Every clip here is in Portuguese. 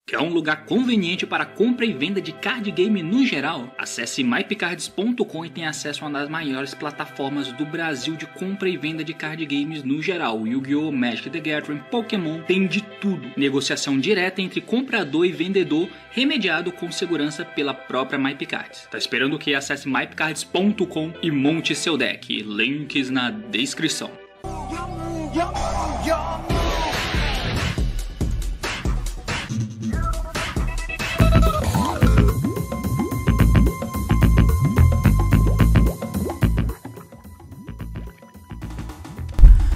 Quer um lugar conveniente para compra e venda de card game no geral? Acesse mypcards.com e tenha acesso a uma das maiores plataformas do Brasil de compra e venda de card games no geral. Yu-Gi-Oh!, Magic the Gathering, Pokémon, tem de tudo. Negociação direta entre comprador e vendedor, remediado com segurança pela própria MyPcards. Tá esperando o que? Acesse mypcards.com e monte seu deck. Links na descrição.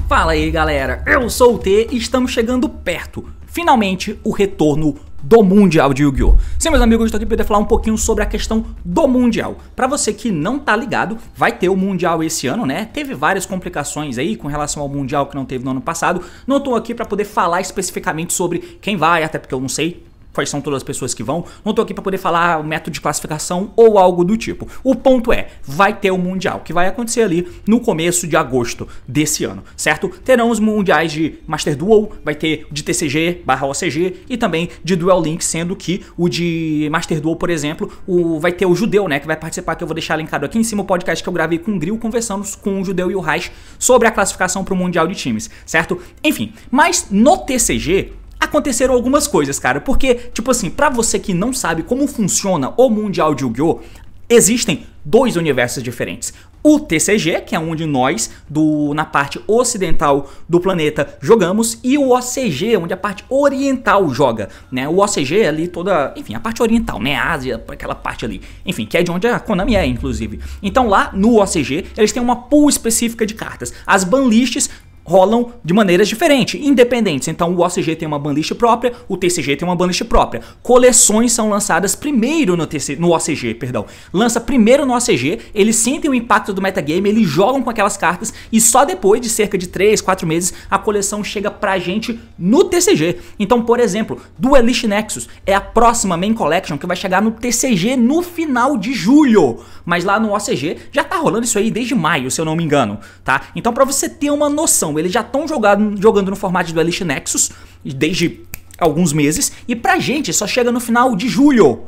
Fala aí galera, eu sou o T e estamos chegando perto, finalmente, o retorno do Mundial de Yu-Gi-Oh! Sim, meus amigos, eu estou aqui para poder falar um pouquinho sobre a questão do Mundial. Para você que não tá ligado, vai ter o Mundial esse ano, né? Teve várias complicações aí com relação ao Mundial que não teve no ano passado. Não estou aqui para poder falar especificamente sobre quem vai, até porque eu não sei quais são todas as pessoas que vão. Não tô aqui para poder falar o método de classificação ou algo do tipo. O ponto é, vai ter o Mundial, que vai acontecer ali no começo de agosto desse ano, certo? Terão os mundiais de Master Duel, vai ter de TCG/OCG e também de Duel Link, sendo que o de Master Duel, por exemplo, vai ter o Judeu, né, que vai participar, que eu vou deixar linkado aqui em cima, o podcast que eu gravei com o Grill, conversando com o Judeu e o Raiz sobre a classificação para o Mundial de times, certo? Enfim, mas no TCG aconteceram algumas coisas, cara, porque, tipo assim, pra você que não sabe como funciona o Mundial de Yu-Gi-Oh!, existem dois universos diferentes. O TCG, que é onde nós, na parte ocidental do planeta, jogamos, e o OCG, onde a parte oriental joga, né? O OCG é ali toda, enfim, a parte oriental, né? A Ásia, aquela parte ali, enfim, que é de onde a Konami é, inclusive. Então lá no OCG, eles têm uma pool específica de cartas. As banlists rolam de maneiras diferentes, independentes. Então o OCG tem uma banlist própria, o TCG tem uma banlist própria. Coleções são lançadas primeiro no OCG, perdão. Lança primeiro no OCG, eles sentem o impacto do metagame, eles jogam com aquelas cartas e só depois de cerca de 3, 4 meses a coleção chega pra gente no TCG. Então, por exemplo, Duelist Nexus é a próxima main collection que vai chegar no TCG no final de julho. Mas lá no OCG já tá rolando isso aí desde maio, se eu não me engano, tá? Então, pra você ter uma noção, eles já estão jogando no formato de Duelist Nexus desde alguns meses, e pra gente só chega no final de julho,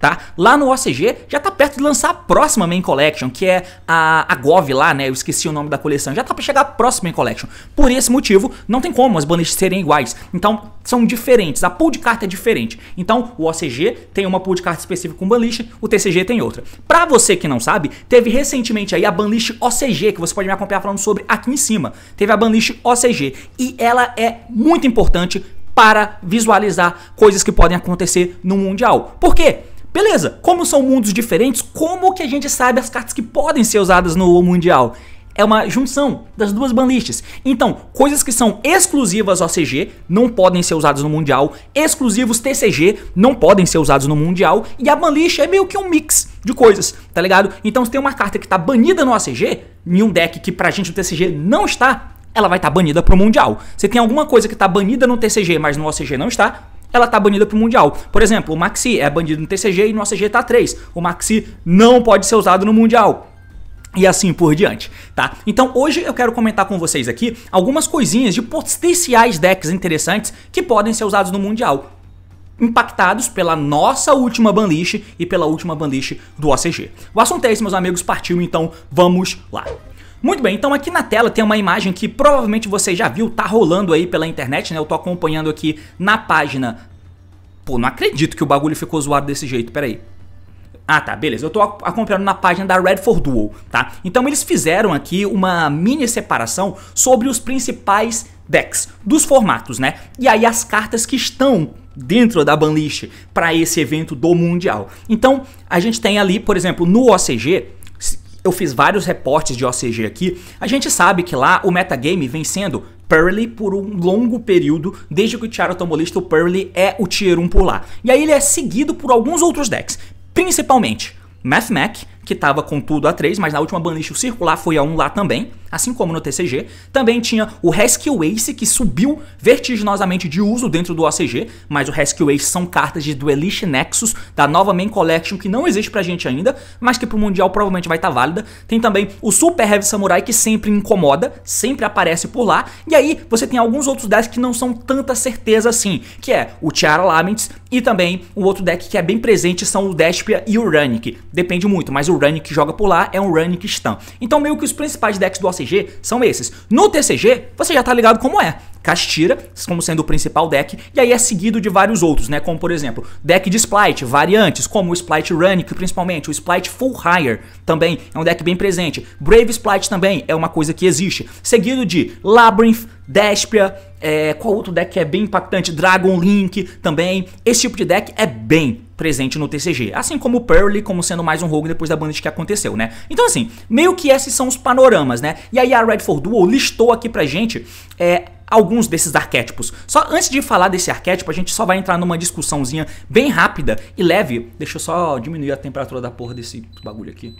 tá? Lá no OCG já tá perto de lançar a próxima main collection, que é a GOV lá, né? Eu esqueci o nome da coleção. Já tá pra chegar a próxima main collection. Por esse motivo, não tem como as banlists serem iguais. Então, são diferentes. A pool de carta é diferente. Então, o OCG tem uma pool de carta específica com banlist, o TCG tem outra. Pra você que não sabe, teve recentemente aí a banlist OCG, que você pode me acompanhar falando sobre aqui em cima. Teve a banlist OCG, e ela é muito importante para visualizar coisas que podem acontecer no Mundial. Por quê? Beleza, como são mundos diferentes, como que a gente sabe as cartas que podem ser usadas no Mundial? É uma junção das duas banlists. Então, coisas que são exclusivas OCG não podem ser usadas no Mundial, exclusivos TCG não podem ser usados no Mundial, e a banlist é meio que um mix de coisas, tá ligado? Então, se tem uma carta que tá banida no OCG, em um deck que pra gente o TCG não está, ela vai estar banida pro Mundial. Se tem alguma coisa que tá banida no TCG, mas no OCG não está, ela tá banida pro Mundial. Por exemplo, o Maxi é banido no TCG e no OCG tá 3. O Maxi não pode ser usado no Mundial. E assim por diante, tá? Então hoje eu quero comentar com vocês aqui algumas coisinhas de potenciais decks interessantes que podem ser usados no Mundial, impactados pela nossa última banlist e pela última banlist do OCG. O assunto é esse, meus amigos, partiu, então vamos lá. Muito bem, então aqui na tela tem uma imagem que provavelmente você já viu, tá rolando aí pela internet, né? Eu tô acompanhando aqui na página. Pô, não acredito que o bagulho ficou zoado desse jeito, peraí. Ah, tá, beleza, eu tô acompanhando na página da Red for Duel, tá? Então eles fizeram aqui uma mini separação sobre os principais decks dos formatos, né? E aí as cartas que estão dentro da banlist para esse evento do Mundial. Então a gente tem ali, por exemplo, no OCG, eu fiz vários reportes de OCG aqui, a gente sabe que lá o metagame vem sendo Pearly por um longo período, desde que o Tiara tomou lista, o Pearly é o Tier 1 por lá. E aí ele é seguido por alguns outros decks, principalmente Mathmech, que tava com tudo A3, mas na última banlist o circular foi A1 lá também, assim como no TCG. Também tinha o Rescue Ace, que subiu vertiginosamente de uso dentro do OCG, mas o Rescue Ace são cartas de Duelist Nexus, da nova Main Collection, que não existe pra gente ainda, mas que pro Mundial provavelmente vai estar válida. Tem também o Super Heavy Samurai, que sempre incomoda, sempre aparece por lá. E aí você tem alguns outros decks que não são tanta certeza assim, que é o Tiara Laments e também o outro deck que é bem presente são o Despia e o Runic. Depende muito, mas o Runic que joga por lá é um Runic Stun. Então meio que os principais decks do OCG são esses. No TCG, você já tá ligado como é. Castira, como sendo o principal deck, e aí é seguido de vários outros, né? Como por exemplo, deck de Splight, variantes, como o Splight Runic, principalmente, o Splight Full Hire também é um deck bem presente. Brave Splight também é uma coisa que existe. Seguido de Labyrinth, Despia, qual outro deck que é bem impactante? Dragon Link também. Esse tipo de deck é bem presente no TCG, assim como o Pearly, como sendo mais um rogue depois da banlist que aconteceu, né? Então assim, meio que esses são os panoramas, né? E aí a Red 4 Duel listou aqui pra gente alguns desses arquétipos. Só antes de falar desse arquétipo, a gente só vai entrar numa discussãozinha bem rápida e leve. Deixa eu só diminuir a temperatura da porra desse bagulho aqui.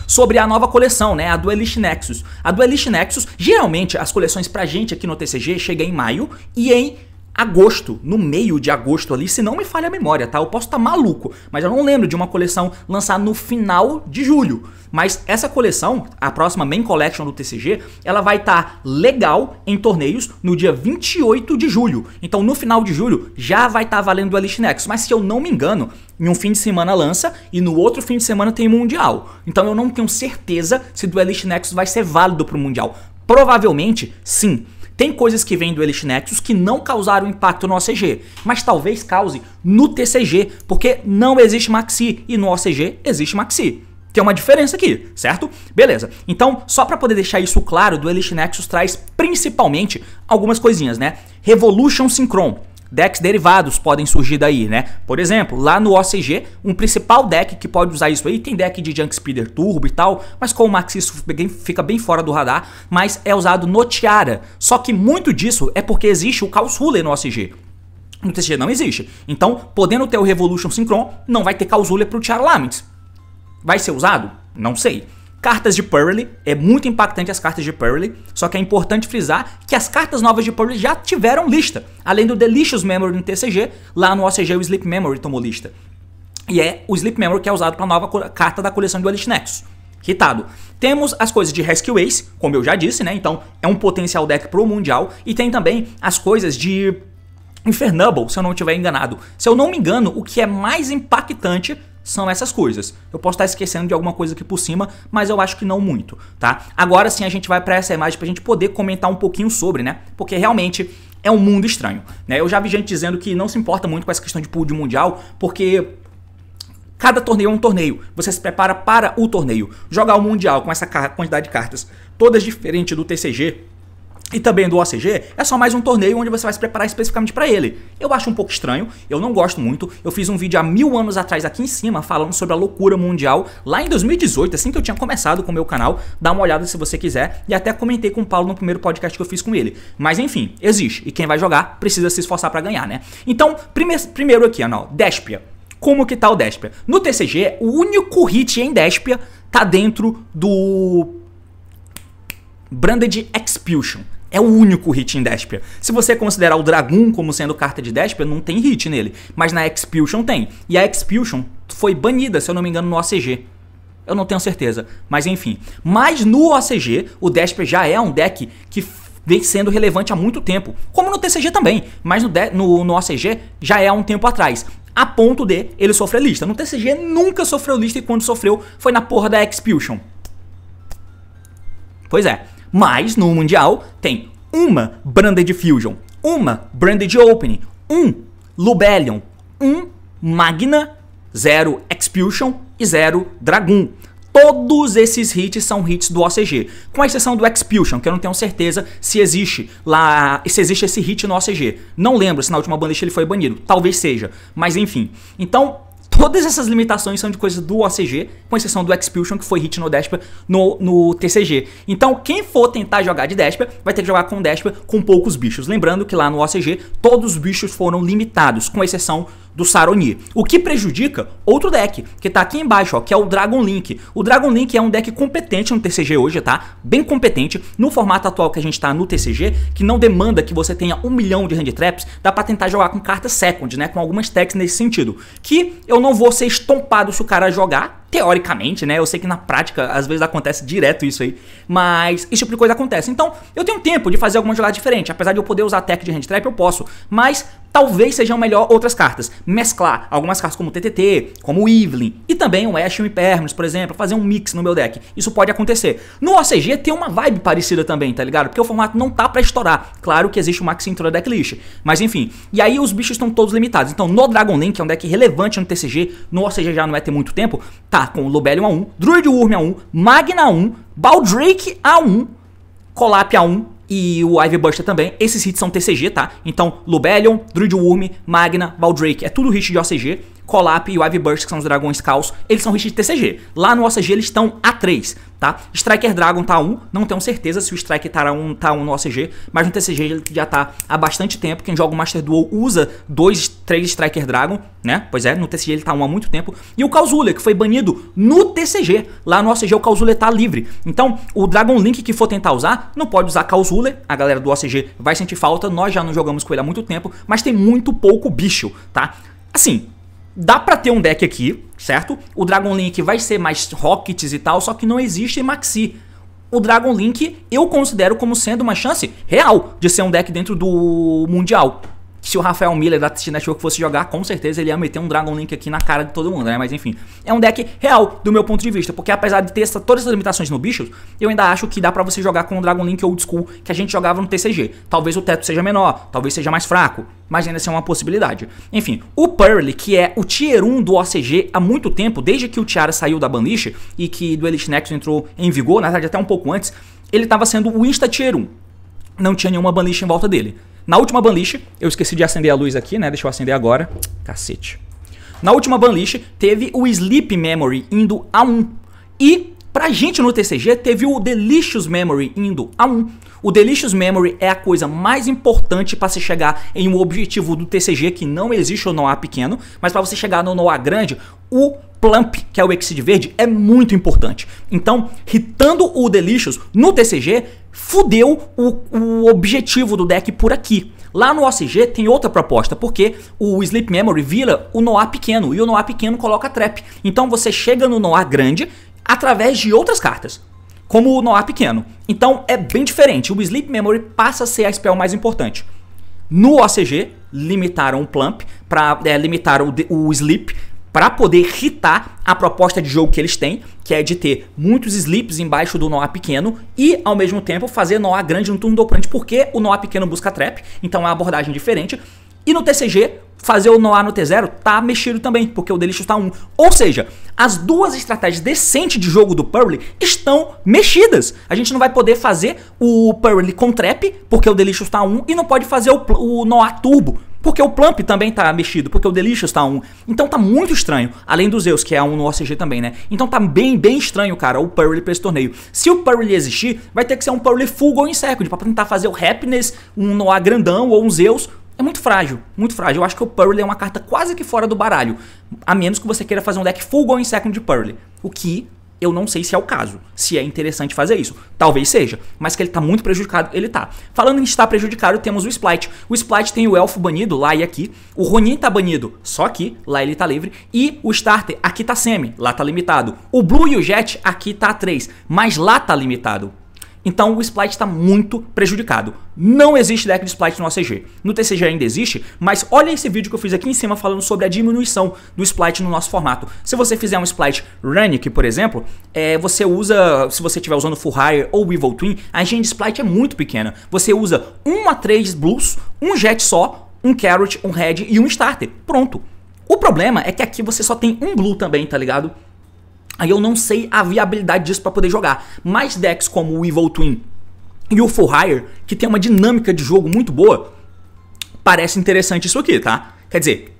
Sobre a nova coleção, né, a Duelist Nexus. A Duelist Nexus, geralmente as coleções pra gente aqui no TCG chegam em maio e em agosto, no meio de agosto ali, se não me falha a memória, tá? Eu posso estar maluco, mas eu não lembro de uma coleção lançada no final de julho. Mas essa coleção, a próxima Main Collection do TCG, ela vai estar legal em torneios no dia 28 de julho. Então no final de julho já vai estar valendo o Duelist Nexus. Mas se eu não me engano, em um fim de semana lança e no outro fim de semana tem Mundial. Então eu não tenho certeza se o Duelist Nexus vai ser válido para o Mundial. Provavelmente sim. Tem coisas que vêm do Duelist Nexus que não causaram impacto no OCG, mas talvez cause no TCG, porque não existe Maxi e no OCG existe Maxi. Tem uma diferença aqui, certo? Beleza. Então, só para poder deixar isso claro, o Duelist Nexus traz principalmente algumas coisinhas, né? Revolution Synchron. Decks derivados podem surgir daí, né? Por exemplo, lá no OCG, um principal deck que pode usar isso aí, tem deck de Junk Speeder Turbo e tal, mas com o Maxi isso fica bem fora do radar, mas é usado no Tiara. Só que muito disso é porque existe o Chaos Ruler no OCG. No TCG não existe. Então, podendo ter o Revolution Synchron, não vai ter Chaos Ruler pro Tiara Laments. Vai ser usado? Não sei. Cartas de Pearly, é muito impactante as cartas de Pearly, só que é importante frisar que as cartas novas de Pearly já tiveram lista. Além do Delicious Memory no TCG, lá no OCG o Sleep Memory tomou lista. E é o Sleep Memory que é usado para a nova carta da coleção do Duelist Nexus. Hitado. Temos as coisas de Rescue Ace, como eu já disse, né? Então é um potencial deck pro Mundial. E tem também as coisas de Infernable, se eu não estiver enganado. Se eu não me engano, o que é mais impactante são essas coisas. Eu posso estar esquecendo de alguma coisa aqui por cima, mas eu acho que não muito, tá? Agora sim a gente vai para essa imagem pra gente poder comentar um pouquinho sobre, né? Porque realmente é um mundo estranho, né? Eu já vi gente dizendo que não se importa muito com essa questão de pool de mundial, porque cada torneio é um torneio. Você se prepara para o torneio. Jogar o mundial com essa quantidade de cartas, todas diferentes do TCG e também do OCG, é só mais um torneio onde você vai se preparar especificamente para ele. Eu acho um pouco estranho, eu não gosto muito. Eu fiz um vídeo há 1000 anos atrás aqui em cima falando sobre a loucura mundial, lá em 2018, assim que eu tinha começado com o meu canal. Dá uma olhada se você quiser, e até comentei com o Paulo no primeiro podcast que eu fiz com ele. Mas enfim, existe, e quem vai jogar precisa se esforçar para ganhar, né? Então, primeiro aqui, ó, Despia. Como que tá o Despia? No TCG, o único hit em Despia tá dentro do Branded Expulsion. É o único hit em Despia. Se você considerar o Dragoon como sendo carta de Despia, não tem hit nele. Mas na Expulsion tem. E a Expulsion foi banida, se eu não me engano, no OCG. Eu não tenho certeza. Mas enfim. Mas no OCG, o Despia já é um deck que vem sendo relevante há muito tempo. Como no TCG também. Mas no OCG já é há um tempo atrás. A ponto de ele sofrer lista. No TCG nunca sofreu lista e quando sofreu foi na porra da Expulsion. Pois é. Mas no Mundial tem uma Branded Fusion, uma Branded Opening, um Lubellion, um Magna, 0 Expulsion e 0 Dragoon. Todos esses hits são hits do OCG, com exceção do Expulsion, que eu não tenho certeza se existe esse hit no OCG. Não lembro se na última banlist ele foi banido, talvez seja, mas enfim. Então, todas essas limitações são de coisas do OCG, com exceção do Expulsion, que foi hit no Despia no TCG. Então, quem for tentar jogar de Despia, vai ter que jogar com Despia com poucos bichos. Lembrando que lá no OCG, todos os bichos foram limitados, com exceção do Saroni. O que prejudica outro deck, que tá aqui embaixo, ó, que é o Dragon Link. O Dragon Link é um deck competente no TCG hoje, tá? Bem competente. No formato atual que a gente tá no TCG, que não demanda que você tenha 1 milhão de hand traps, dá pra tentar jogar com cartas second, né? Com algumas techs nesse sentido. Que eu não vou ser estompado se o cara jogar, teoricamente, né? Eu sei que na prática, às vezes acontece direto isso aí, mas esse tipo de coisa acontece. Então, eu tenho tempo de fazer alguma jogada diferente. Apesar de eu poder usar tech de hand trap, eu posso. Mas talvez sejam melhor outras cartas. Mesclar algumas cartas como o TTT, como o Evelyn, e também o Ash e o Impermanence, por exemplo, fazer um mix no meu deck. Isso pode acontecer. No OCG tem uma vibe parecida também, tá ligado? Porque o formato não tá pra estourar. Claro que existe o Max Intro Decklist, mas enfim. E aí os bichos estão todos limitados. Então, no Dragon Link, que é um deck relevante no TCG, no OCG já não vai ter muito tempo, tá com o Lobelion A1, Druid Wurm A1, Magna A1, Baldrake A1, Collap A1 e o Ivy Buster também. Esses hits são TCG, tá? Então, Lobelion, Druid Wurm, Magna, Baldrake, é tudo hit de OCG. Collap e o Ivy Burst, que são os dragões caos, eles são hits de TCG. Lá no OCG eles estão A3, tá? Striker Dragon tá 1, não tenho certeza se o Striker tá 1 no OCG, mas no TCG ele já tá há bastante tempo. Quem joga o Master Duel usa 2, 3 Striker Dragon, né? Pois é, no TCG ele tá 1 há muito tempo. E o Kauzule, que foi banido no TCG. Lá no OCG o Kauzule tá livre. Então, o Dragon Link que for tentar usar, não pode usar Kauzule. A galera do OCG vai sentir falta, nós já não jogamos com ele há muito tempo, mas tem muito pouco bicho, tá? Assim, dá pra ter um deck aqui, certo? O Dragon Link vai ser mais Rockets e tal, só que não existe Maxi. O Dragon Link eu considero como sendo uma chance real de ser um deck dentro do Mundial. Se o Rafael Miller da TCG Network fosse jogar, com certeza ele ia meter um Dragon Link aqui na cara de todo mundo, né? Mas enfim, é um deck real do meu ponto de vista, porque apesar de ter todas essas limitações no bicho, eu ainda acho que dá pra você jogar com o Dragon Link Old School que a gente jogava no TCG. Talvez o teto seja menor, talvez seja mais fraco, mas ainda assim é uma possibilidade. Enfim, o Pearl, que é o Tier 1 do OCG há muito tempo, desde que o Tiara saiu da banlist e que do Elite Nexus entrou em vigor, na verdade até um pouco antes, ele tava sendo o Insta Tier 1. Não tinha nenhuma banlist em volta dele. Na última banlist, eu esqueci de acender a luz aqui, né? Deixa eu acender agora. Cacete. Na última banlist, teve o Sleep Memory indo a 1. E, pra gente no TCG, teve o Delicious Memory indo a 1. O Delicious Memory é a coisa mais importante para se chegar em um objetivo do TCG, que não existe o Noah pequeno, mas para você chegar no Noah grande, o Plump, que é o Exceed verde, é muito importante. Então, hitando o Delicious no TCG, fudeu o objetivo do deck por aqui. Lá no OCG tem outra proposta, porque o Sleep Memory vira o Noah pequeno, e o Noah pequeno coloca trap. Então você chega no Noah grande através de outras cartas, como o Noah pequeno. Então é bem diferente, o Sleep Memory passa a ser a spell mais importante. No OCG, limitaram o Plump, limitaram o Sleep, para poder hitar a proposta de jogo que eles têm, que é de ter muitos sleeps embaixo do Noah pequeno e, ao mesmo tempo, fazer Noah grande no turno do oponente, porque o Noah pequeno busca trap, então é uma abordagem diferente. E no TCG, fazer o Noah no T0 tá mexido também, porque o Delicious tá 1. Ou seja, as duas estratégias decentes de jogo do Pearl estão mexidas. A gente não vai poder fazer o Pearl com trap, porque o Delicious tá 1, e não pode fazer o Noah turbo, porque o Plump também tá mexido, porque o Delicious tá 1. Então tá muito estranho, além do Zeus, que é 1 no OCG também, né? Então tá bem estranho, cara, o Pearl pra esse torneio. Se o Pearl existir, vai ter que ser um Pearl full Going Second, pra tentar fazer o Happiness, um Noah grandão ou um Zeus. É muito frágil, muito frágil. Eu acho que o Pearl é uma carta quase que fora do baralho, a menos que você queira fazer um deck full Going Second de Pearl, o que eu não sei se é o caso, se é interessante fazer isso. Talvez seja, mas que ele tá muito prejudicado, ele tá. Falando em estar prejudicado, temos o Splight. O Splight tem o Elfo banido lá e aqui. O Ronin tá banido só aqui, lá ele tá livre. E o Starter aqui tá semi, lá tá limitado. O Blue e o Jet aqui tá 3, mas lá tá limitado. Então o Splight está muito prejudicado. Não existe deck de Splight no OCG. No TCG ainda existe, mas olha esse vídeo que eu fiz aqui em cima falando sobre a diminuição do Splight no nosso formato. Se você fizer um Splight Runic, por exemplo, você usa, se você estiver usando Full Hire ou Evil Twin, a engine de Splight é muito pequena. Você usa 1 a 3 Blues, um Jet só, um Carrot, um Red e um Starter. Pronto. O problema é que aqui você só tem um Blue também, tá ligado? Aí eu não sei a viabilidade disso para poder jogar. Mas decks como o Evil Twin e o Full Hire, que tem uma dinâmica de jogo muito boa, parece interessante isso aqui, tá? Quer dizer,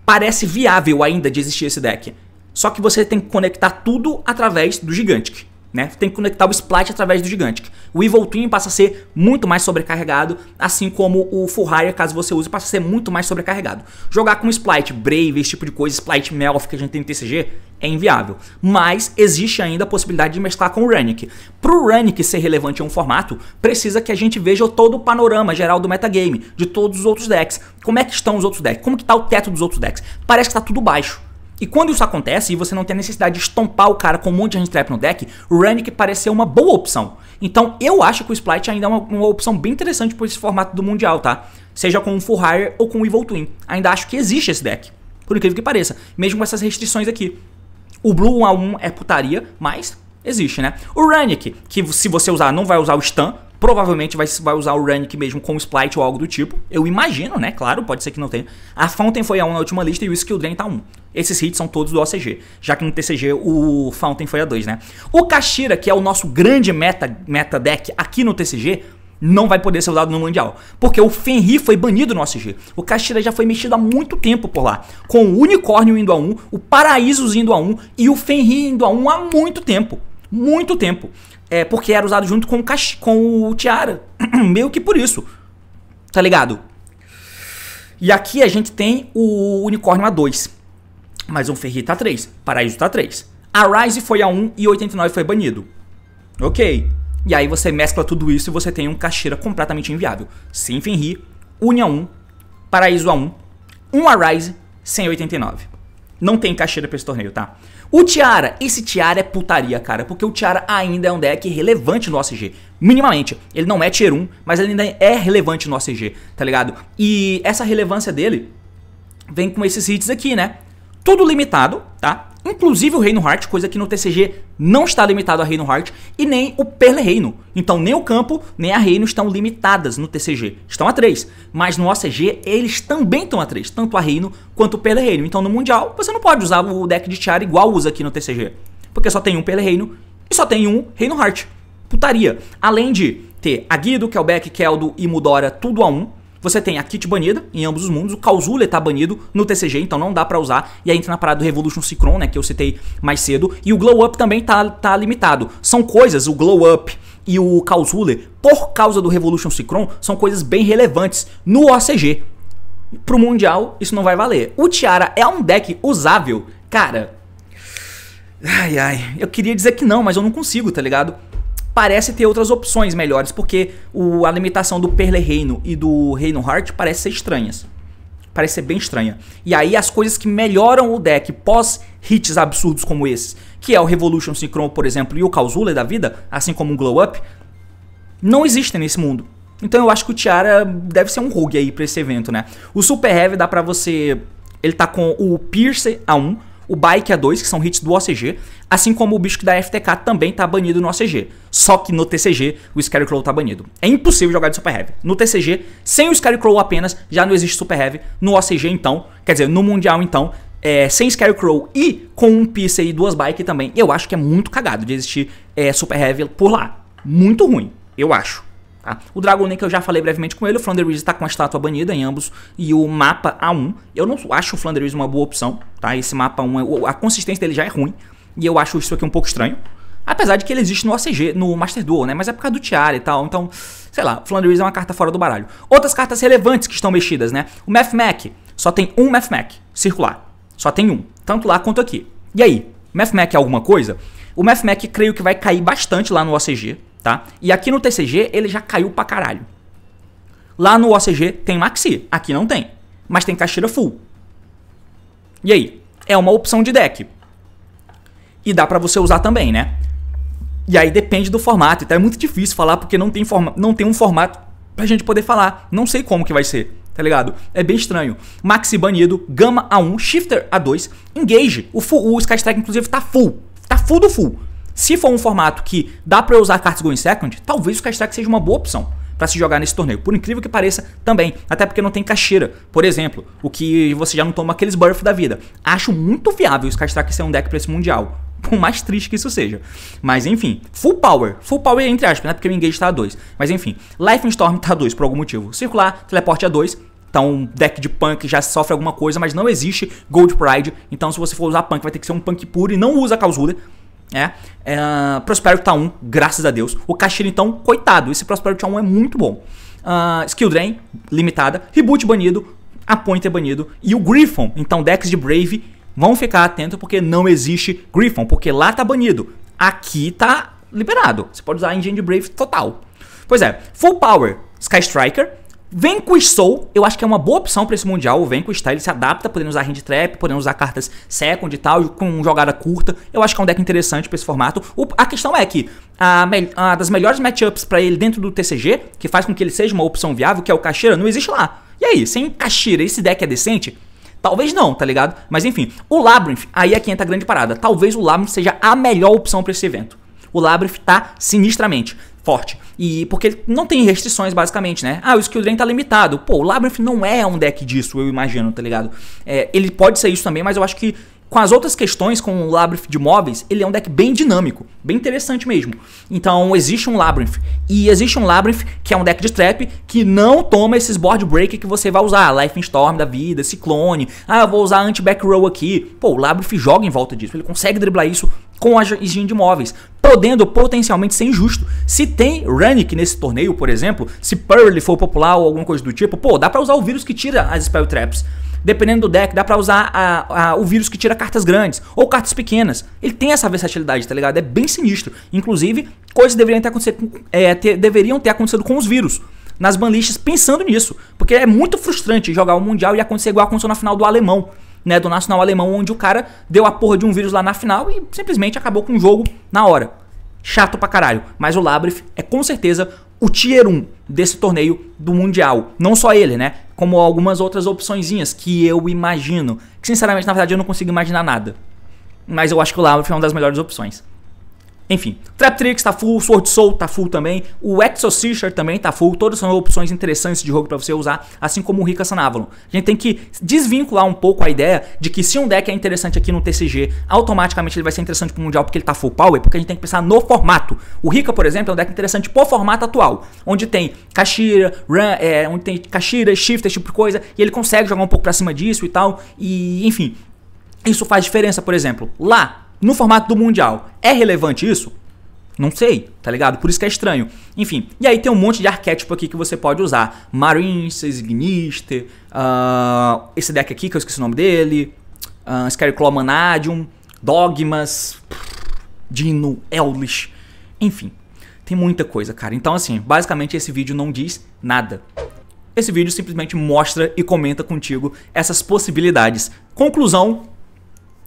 parece viável ainda de existir esse deck. Só que você tem que conectar tudo através do Gigantic. né? Tem que conectar o Splice através do Gigantic. O Evil Twin passa a ser muito mais sobrecarregado, assim como o Full Hire, caso você use, passa a ser muito mais sobrecarregado. Jogar com Splice Brave, esse tipo de coisa, Splice Melf que a gente tem no TCG, é inviável. Mas existe ainda a possibilidade de mesclar com o Runic. Pro Runic ser relevante em um formato, precisa que a gente veja todo o panorama geral do metagame, de todos os outros decks. Como é que estão os outros decks? Como que tá o teto dos outros decks? Parece que tá tudo baixo. E quando isso acontece e você não tem a necessidade de estompar o cara com um monte de hand trap no deck, o Runic parece ser uma boa opção. Então eu acho que o Splice ainda é uma opção bem interessante por esse formato do Mundial, tá? Seja com o Full Hire ou com o Evil Twin. Ainda acho que existe esse deck, por incrível que pareça, mesmo com essas restrições aqui. O Blue 1/1 é putaria, mas existe, né? O Runic, que se você usar não vai usar o stun, provavelmente vai usar o Runic mesmo com o Splice ou algo do tipo. Eu imagino, né? Claro, pode ser que não tenha. A Fountain foi a 1 na última lista e o Skill Drain tá 1. Esses hits são todos do OCG, já que no TCG o Fountain foi a 2, né? O Kashira, que é o nosso grande meta deck aqui no TCG, não vai poder ser usado no Mundial, porque o Fenrir foi banido no OCG. O Kashira já foi mexido há muito tempo por lá, com o Unicórnio indo a 1, o Paraísos indo a 1 e o Fenrir indo a 1 há muito tempo. Muito tempo. É porque era usado junto com o Tiara. Meio que por isso. Tá ligado? E aqui a gente tem o Unicórnio A2. Mas o Fenrir tá 3. Paraíso tá 3. A Rise foi a 1 e 89 foi banido. Ok. E aí você mescla tudo isso e você tem um Kashira completamente inviável. Sem Fenrir, Uni a 1, Paraíso a 1, um Arise, sem 89. Não tem Kashira pra esse torneio, tá? O Tiara, esse Tiara é putaria, cara, porque o Tiara ainda é um deck relevante no OCG, minimamente. Ele não é Tier 1, mas ele ainda é relevante no OCG, tá ligado? E essa relevância dele vem com esses hits aqui, né? Tudo limitado, tá? Inclusive o Reino Heart, coisa que no TCG não está limitado a Reino Heart e nem o Perle Reino. Então nem o campo, nem a Reino estão limitadas no TCG. Estão a 3, mas no OCG eles também estão a 3, tanto a Reino quanto o Perle Reino. Então no Mundial você não pode usar o deck de Tiara igual usa aqui no TCG, porque só tem um Perle Reino e só tem um Reino Heart. Putaria. Além de ter a Guido, Kelbeck, Keldo e Mudora tudo a 1. Você tem a Kit banida em ambos os mundos, o Kauzule tá banido no TCG, então não dá pra usar. E aí entra na parada do Revolution Synchron, né, que eu citei mais cedo. E o Glow Up também tá limitado. São coisas, o Glow Up e o Kauzule, por causa do Revolution Synchron, são coisas bem relevantes no OCG. Pro Mundial, isso não vai valer. O Tiara é um deck usável? Cara, eu queria dizer que não, mas eu não consigo, tá ligado? Parece ter outras opções melhores, porque a limitação do Perle Reino e do Reino Heart parece ser estranhas. Parece ser bem estranha. E aí as coisas que melhoram o deck pós hits absurdos como esses, que é o Revolution Synchron, por exemplo, e o Kauzule da vida, assim como o Glow Up, não existem nesse mundo. Então eu acho que o Tiara deve ser um rogue aí pra esse evento, né? O Super Heavy dá pra você... Ele tá com o Pierce A1, o Bike A2, que são hits do OCG, assim como o bicho da FTK também tá banido no OCG. Só que no TCG o Scarecrow tá banido. É impossível jogar de Super Heavy. No TCG, sem o Scarecrow apenas, já não existe Super Heavy. No OCG então, quer dizer, no Mundial então, sem Scarecrow e com um Pierce e 2 Bike também, eu acho que é muito cagado de existir Super Heavy por lá. Muito ruim, eu acho. Tá? O Dragon Link eu já falei brevemente com ele, o Flounder Reese tá com a estátua banida em ambos e o mapa A1, eu não acho o Flounder Reese uma boa opção, tá? Esse mapa 1, a consistência dele já é ruim e eu acho isso aqui um pouco estranho, apesar de que ele existe no OCG, no Master Duel, né? Mas é por causa do Tiara e tal, então, sei lá, o Flounder Reese é uma carta fora do baralho. Outras cartas relevantes que estão mexidas, né? O Math Mech, só tem um Math Mech circular, só tem um, tanto lá quanto aqui. E aí, Math Mech é alguma coisa? O Math Mech creio que vai cair bastante lá no OCG, tá? E aqui no TCG ele já caiu pra caralho. Lá no OCG tem Maxi, aqui não tem, mas tem Kashira Full. E aí? É uma opção de deck. E dá pra você usar também, né? E aí depende do formato, então é muito difícil falar porque não tem um formato pra gente poder falar. Não sei como que vai ser, tá ligado? É bem estranho. Maxi banido, Gama A1, Shifter A2, Engage, o Skystrike inclusive tá full do full. Se for um formato que dá pra eu usar cartas Going Second, talvez o Skystrike seja uma boa opção pra se jogar nesse torneio. Por incrível que pareça, também. Até porque não tem Kashira, por exemplo. O que você já não toma aqueles buff da vida. Acho muito viável o Skystrike ser um deck pra esse Mundial. Por mais triste que isso seja. Mas enfim, full power entre aspas, né? Porque o Engage tá a 2. Mas enfim, Life Storm tá a 2 por algum motivo. Circular, Teleporte a 2. Então, um deck de Punk já sofre alguma coisa, mas não existe Gold Pride. Então, se você for usar Punk, vai ter que ser um Punk puro e não usa Kauzule. Prosperity tá 1, graças a Deus. O Kashira, então, coitado, esse Prosperity 1 é muito bom. Skill Drain, limitada. Reboot banido. Appointer banido. E o Griffon, então decks de Brave, vão ficar atentos porque não existe Griffon, porque lá tá banido. Aqui tá liberado. Você pode usar a engine de Brave total. Pois é, Full Power, Sky Striker. Vanquish Soul, eu acho que é uma boa opção para esse Mundial. O Vanquish, tá? Ele se adapta, podendo usar Hand Trap, podendo usar cartas Second e tal, com jogada curta. Eu acho que é um deck interessante para esse formato. A questão é que a das melhores matchups para ele dentro do TCG, que faz com que ele seja uma opção viável, que é o Kashira, não existe lá. E aí, sem Kashira, esse deck é decente? Talvez não, tá ligado? Mas enfim, o Labyrinth, aí é que entra a grande parada. Talvez o Labyrinth seja a melhor opção para esse evento. O Labyrinth tá sinistramente forte. E porque não tem restrições, basicamente, né? O Skill Drain tá limitado. Pô, o Labyrinth não é um deck disso, eu imagino, tá ligado? Ele pode ser isso também, mas eu acho que com as outras questões, com o Labyrinth de móveis, ele é um deck bem dinâmico, bem interessante mesmo. Então, existe um Labyrinth. E existe um Labyrinth que é um deck de trap que não toma esses board break que você vai usar. Life Storm da vida, Ciclone. Eu vou usar Anti-Back Row aqui. Pô, o Labyrinth joga em volta disso. Ele consegue driblar isso com a engine de móveis, podendo potencialmente ser injusto. Se tem Runic nesse torneio, por exemplo, se Pearl for popular ou alguma coisa do tipo, pô, dá pra usar o vírus que tira as Spell Traps. Dependendo do deck, dá pra usar o vírus que tira cartas grandes ou cartas pequenas. Ele tem essa versatilidade, tá ligado? É bem sinistro. Inclusive, coisas deveriam ter acontecido com os vírus nas banlists pensando nisso. Porque é muito frustrante jogar o Mundial e acontecer igual aconteceu na final do Alemão, né? Do Nacional Alemão, onde o cara deu a porra de um vírus lá na final e simplesmente acabou com o jogo na hora. Chato pra caralho. Mas o Labyrinth é com certeza o Tier 1 desse torneio do Mundial. Não só ele, né? Como algumas outras opçõezinhas que eu imagino. Que sinceramente, na verdade, eu não consigo imaginar nada. Mas eu acho que o Labyrinth é uma das melhores opções. Enfim, Traptrix tá full, Sword Soul tá full também, o Exorcister também tá full, todas são opções interessantes de jogo pra você usar, assim como o Rikasan Avalon. A gente tem que desvincular um pouco a ideia de que se um deck é interessante aqui no TCG, automaticamente ele vai ser interessante pro Mundial porque ele tá full power, porque a gente tem que pensar no formato. O Rika, por exemplo, é um deck interessante pro formato atual, onde tem Kashira, onde tem Kashira, Shift, esse tipo de coisa, e ele consegue jogar um pouco pra cima disso e tal, e enfim, isso faz diferença, por exemplo, lá, no formato do Mundial, é relevante isso? Não sei, tá ligado? Por isso que é estranho. Enfim, e aí tem um monte de arquétipo aqui que você pode usar. Marines, Ignister, esse deck aqui que eu esqueci o nome dele, Scareclaw Manadium, Dogmas, Dino, Elvish, enfim. Tem muita coisa, cara. Então assim, basicamente esse vídeo não diz nada. Esse vídeo simplesmente mostra e comenta contigo essas possibilidades. Conclusão,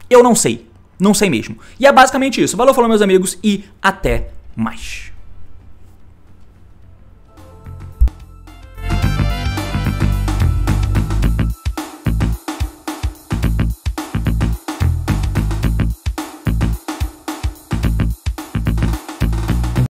eu não sei. Não sei mesmo. E é basicamente isso. Valeu, falou, meus amigos, e até mais.